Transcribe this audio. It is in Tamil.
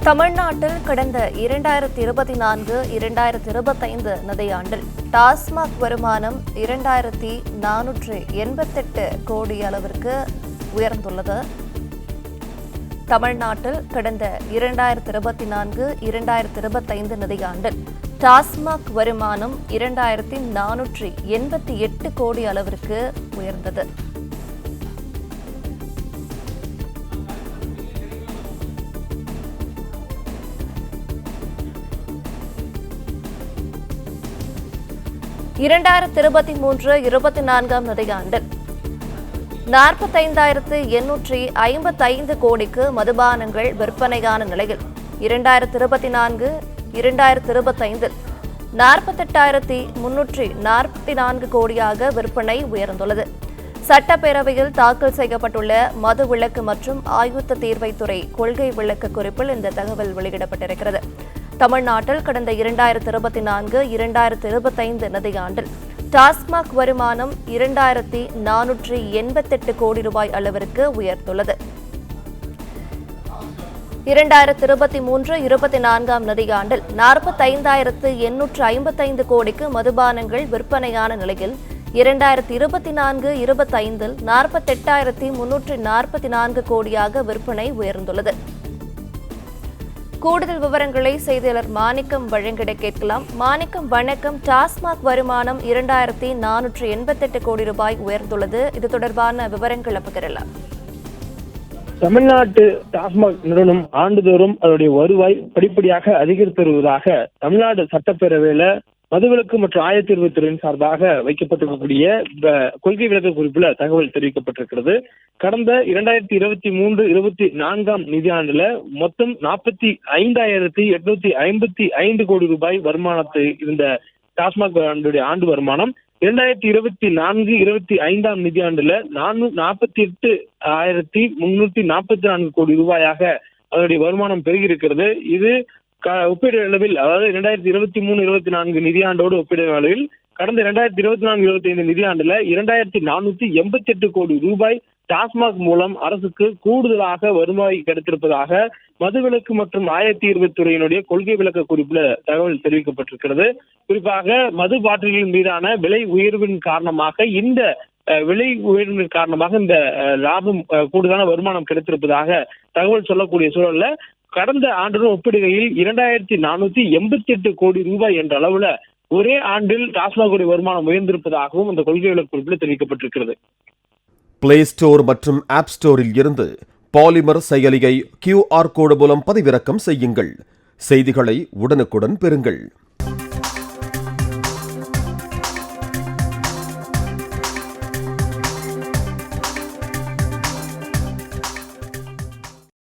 தமிழ்நாட்டில் கடந்த 2024-2025 நிதியாண்டில் டாஸ்மாக் வருமானம் 2488 கோடி அளவிற்கு உயர்ந்துள்ளது. தமிழ்நாட்டில் கடந்த 2024-2025 நிதியாண்டில் டாஸ்மாக் வருமானம் 2488 கோடி அளவிற்கு உயர்ந்தது. இரண்டாயிரத்து 23-24 நிதியாண்டில் 45,855 கோடிக்கு மதுபானங்கள் விற்பனையான நிலையில் 2024-2025 48,344 கோடியாக விற்பனை உயர்ந்துள்ளது. சட்டப்பேரவையில் தாக்கல் செய்யப்பட்டுள்ள மது விலக்கு மற்றும் ஆயுத்த தீர்வைத்துறை கொள்கை விளக்க குறிப்பில் இந்த தகவல் வெளியிடப்பட்டிருக்கிறது. தமிழ்நாட்டில் கடந்த 2024-2025 நிதியாண்டில் டாஸ்மாக் வருமானம் 2,488 கோடி ரூபாய் அளவிற்கு உயர்ந்துள்ளது. 2023-24 நிதியாண்டில் 45,855 கோடிக்கு மதுபானங்கள் விற்பனையான நிலையில் 2024-25 48,344 கோடியாக விற்பனை உயர்ந்துள்ளது. கூடுதல் விவரங்களை செய்தியாளர் மாணிக்கம் வழங்கிட கேட்கலாம். மாணிக்கம், வணக்கம். டாஸ்மாக் வருமானம் 2,488 கோடி ரூபாய் உயர்ந்துள்ளது. இது தொடர்பான விவரங்களை பகிரலாம். தமிழ்நாட்டு டாஸ்மாக் நிறுவனம் ஆண்டுதோறும் அதனுடைய வருவாய் படிப்படியாக அதிகரித்து வருவதாக தமிழ்நாடு சட்டப்பேரவையில மதுவிலக்கு மற்றும் ஆயத்தீர்வுத்துறையின் சார்பாக வைக்கப்பட்டிருக்கக்கூடிய கொள்கை விளக்க குறிப்பில் தகவல் தெரிவிக்கப்பட்டிருக்கிறது. கடந்த 2023-24 நிதியாண்டுல மொத்தம் 45,855 கோடி ரூபாய் வருமானத்தை இருந்த டாஸ்மாக் ஆண்டு வருமானம் 2024-25 நிதியாண்டுல 48,344 கோடி ரூபாயாக அதனுடைய வருமானம் பெருகியிருக்கிறது. இது ஒப்பீடு அளவில், அதாவது 2023-24 நிதியாண்டோடு ஒப்பீடு அளவில் கடந்த 2024-25 நிதியாண்டுல 2,488 கோடி ரூபாய் டாஸ்மாக் மூலம் அரசுக்கு கூடுதலாக வருவாய் கிடைத்திருப்பதாக மதுவிலக்கு மற்றும் ஆயத்தீர்வுத்துறையினுடைய கொள்கை விளக்க குறிப்பில் தகவல் தெரிவிக்கப்பட்டிருக்கிறது. குறிப்பாக மது பாட்டில்களின் மீதான விலை உயர்வின் காரணமாக இந்த லாபம் கூடுதலான வருமானம் கிடைத்திருப்பதாக தகவல் சொல்லக்கூடிய சூழல்ல கடந்த ஆண்டுடன் ஒப்பிடுகையில் 2,488 கோடி ரூபாய் என்ற அளவுல ஒரே ஆண்டில் டாஸ்மாக் வருமானம் உயர்ந்திருப்பதாகவும் அந்த கொள்கை விளக்க குறிப்பில் தெரிவிக்கப்பட்டிருக்கிறது. பிளே ஸ்டோர் மற்றும் ஆப் ஸ்டோரில் இருந்து பாலிமர் செயலியை QR கோடு மூலம் பதிவிறக்கம் செய்யுங்கள். செய்திகளை உடனுக்குடன் பெறுங்கள்.